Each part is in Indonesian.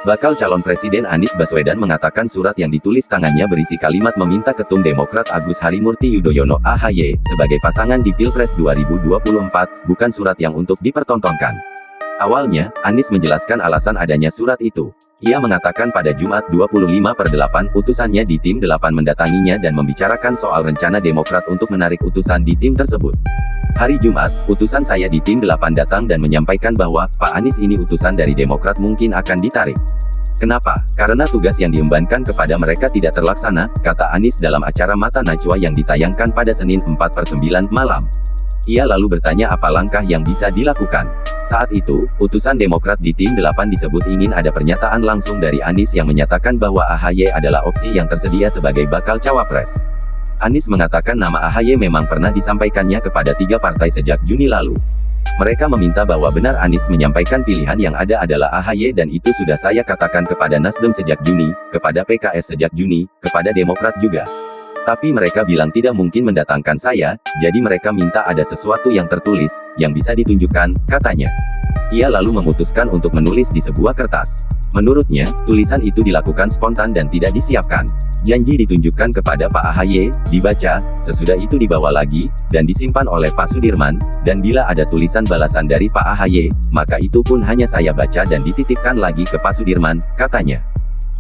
Bakal calon Presiden Anies Baswedan mengatakan surat yang ditulis tangannya berisi kalimat meminta Ketum Demokrat Agus Harimurti Yudhoyono (AHY) sebagai pasangan di Pilpres 2024, bukan surat yang untuk dipertontonkan. Awalnya, Anies menjelaskan alasan adanya surat itu. Ia mengatakan pada Jumat 25/8 utusannya di tim 8 mendatanginya dan membicarakan soal rencana Demokrat untuk menarik utusan di tim tersebut. Hari Jumat, utusan saya di tim 8 datang dan menyampaikan bahwa, Pak Anies ini utusan dari Demokrat mungkin akan ditarik. Kenapa? Karena tugas yang diembankan kepada mereka tidak terlaksana, kata Anies dalam acara Mata Najwa yang ditayangkan pada Senin 4/9 malam. Ia lalu bertanya apa langkah yang bisa dilakukan. Saat itu, utusan Demokrat di tim 8 disebut ingin ada pernyataan langsung dari Anies yang menyatakan bahwa AHY adalah opsi yang tersedia sebagai bakal cawapres. Anies mengatakan nama AHY memang pernah disampaikannya kepada 3 partai sejak Juni lalu. Mereka meminta bahwa benar Anies menyampaikan pilihan yang ada adalah AHY dan itu sudah saya katakan kepada Nasdem sejak Juni, kepada PKS sejak Juni, kepada Demokrat juga. Tapi mereka bilang tidak mungkin mendatangkan saya, jadi mereka minta ada sesuatu yang tertulis, yang bisa ditunjukkan, katanya. Ia lalu memutuskan untuk menulis di sebuah kertas. Menurutnya, tulisan itu dilakukan spontan dan tidak disiapkan. Janji ditunjukkan kepada Pak AHY, dibaca, sesudah itu dibawa lagi, dan disimpan oleh Pak Sudirman, dan bila ada tulisan balasan dari Pak AHY, maka itu pun hanya saya baca dan dititipkan lagi ke Pak Sudirman, katanya.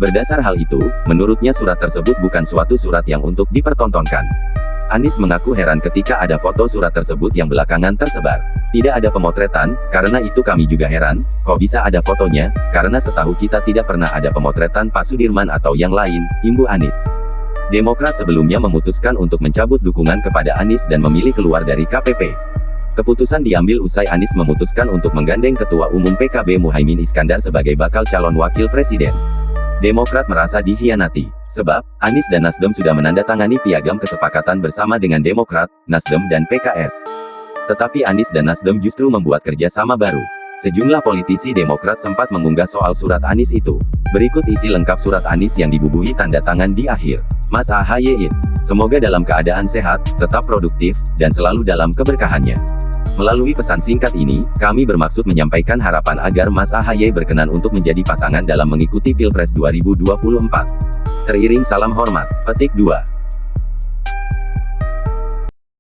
Berdasar hal itu, menurutnya surat tersebut bukan suatu surat yang untuk dipertontonkan. Anies mengaku heran ketika ada foto surat tersebut yang belakangan tersebar. Tidak ada pemotretan, karena itu kami juga heran, kok bisa ada fotonya, karena setahu kita tidak pernah ada pemotretan Pak Sudirman atau yang lain, imbu Anies. Demokrat sebelumnya memutuskan untuk mencabut dukungan kepada Anies dan memilih keluar dari KPP. Keputusan diambil usai Anies memutuskan untuk menggandeng Ketua Umum PKB Muhaimin Iskandar sebagai bakal calon wakil presiden. Demokrat merasa dikhianati, sebab, Anies dan Nasdem sudah menandatangani piagam kesepakatan bersama dengan Demokrat, Nasdem dan PKS. Tetapi Anies dan Nasdem justru membuat kerjasama baru. Sejumlah politisi Demokrat sempat mengunggah soal surat Anies itu. Berikut isi lengkap surat Anies yang dibubuhi tanda tangan di akhir. Mas AHY, semoga dalam keadaan sehat, tetap produktif, dan selalu dalam keberkahannya. Melalui pesan singkat ini, kami bermaksud menyampaikan harapan agar Mas AHY berkenan untuk menjadi pasangan dalam mengikuti Pilpres 2024. Teriring salam hormat, petik 2.